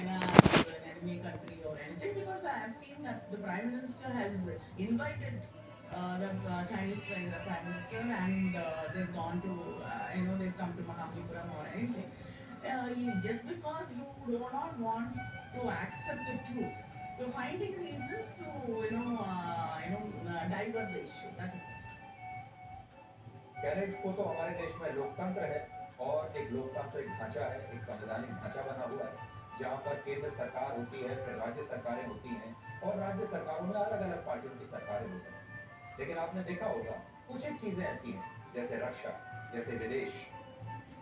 China as an enemy country or anything, because I have seen that the Prime Minister has invited the Chinese Prime Minister, and they've gone to, they've come to Mahabalipuram or anything. Just because you do not want to accept the truth, you're finding reasons to, divert the issue. That is it. कहने को तो हमारे देश में लोकतंत्र है और एक लोकतांत्रिक ढांचा है, एक संवैधानिक ढांचा बना हुआ है, जहां पर केंद्र सरकार होती है, फिर राज्य सरकारें होती हैं और राज्य सरकारों में अलग-अलग पार्टियों की सरकारें हो सकती हैं। लेकिन आपने देखा होगा, कुछ एक चीजें ऐसी हैं, जैसे रक्षा, जैसे विदेश,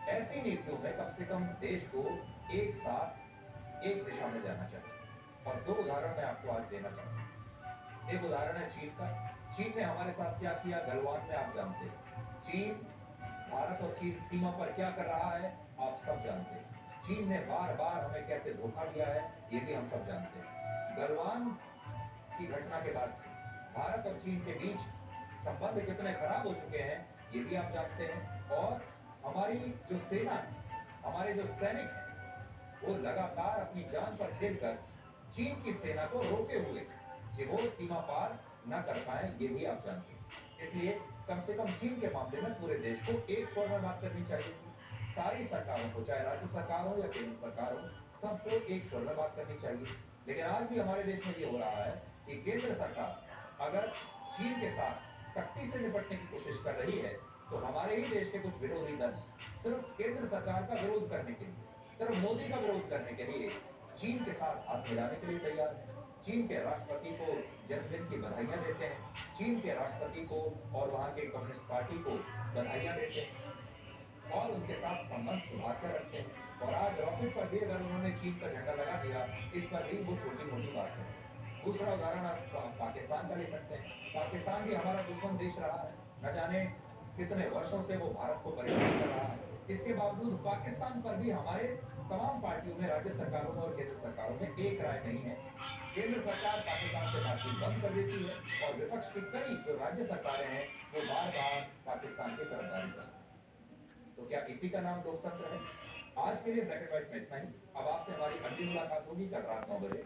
ऐसी नीतियों में कम से कम देश को एक साथ एक दिशा में जाना चाहिए। और 2 उदाहरण मैं आपको आज देना चाहूँगा। एक उदाहरण है चीन का। चीन ने हमारे साथ क्या किया गलवान में आप जानते हैं। चीन, भारत और चीन सीमा पर क्या कर रहा है, आप सब जानते हैं। चीन ने बार-बार हमें कैसे धोखा दिया है, ये भी हम सब जानते हैं। गलवान की घटना के बाद से भारत और चीन के बीच संबंध कितने खराब हो चुके हैं, ये भी आप जानते हैं। और हमारी जो सेना है, हमारे जो सैनिक हैं, वो लगातार अपनी जान पर खेलकर चीन की सेना को रोके हुए कि वो सीमा पार न कर पाए, ये भी आप जानते हैं। इसलिए कम से कम चीन के मामले में पूरे देश को एक स्वर में बात करनी चाहिए थी। सारी सरकारों को, चाहे राज्य सरकार हो या केंद्र सरकार हो, सबको एक स्वर में बात करनी चाहिए। लेकिन आज भी हमारे देश में ये हो रहा है कि केंद्र सरकार अगर चीन के साथ सख्ती से निपटने की कोशिश कर रही है, तो हमारे ही देश के कुछ विरोधी दल सिर्फ केंद्र सरकार का विरोध करने के लिए, सिर्फ मोदी का विरोध करने के लिए चीन के साथ हाथ मिलाने के लिए तैयार है। चीन के राष्ट्रपति को जन्मदिन की बधाइयां देते हैं, चीन के राष्ट्रपति को और वहां के कम्युनिस्ट पार्टी को बधाइयां देते हैं और उनके साथ संबंध सुधार कर रखते हैं। और आज रॉकेट पर भी अगर उन्होंने चीन का झंडा लगा दिया, इस पर भी वो छोटी मोटी बात है। दूसरा उदाहरण आप पाकिस्तान का ले सकते हैं। पाकिस्तान भी हमारा दुश्मन देश रहा है, न जाने कितने वर्षों से वो भारत को परेशान कर रहा है। इसके बावजूद पाकिस्तान पर भी हमारे तमाम पार्टियों में, राज्य सरकारों में और केंद्र सरकारों में एक राय नहीं है। केंद्र सरकार पाकिस्तान से बातचीत बंद कर देती है और विपक्ष की कई जो राज्य सरकारें हैं, वो बार-बार पाकिस्तान की तरफदारी करती हैं। तो क्या इसी का नाम लोकतंत्र है? आज के लिए ब्लैक एंड व्हाइट में इतना ही। अब आपसे हमारी अगली मुलाकात होगी कल रात 9 बजे।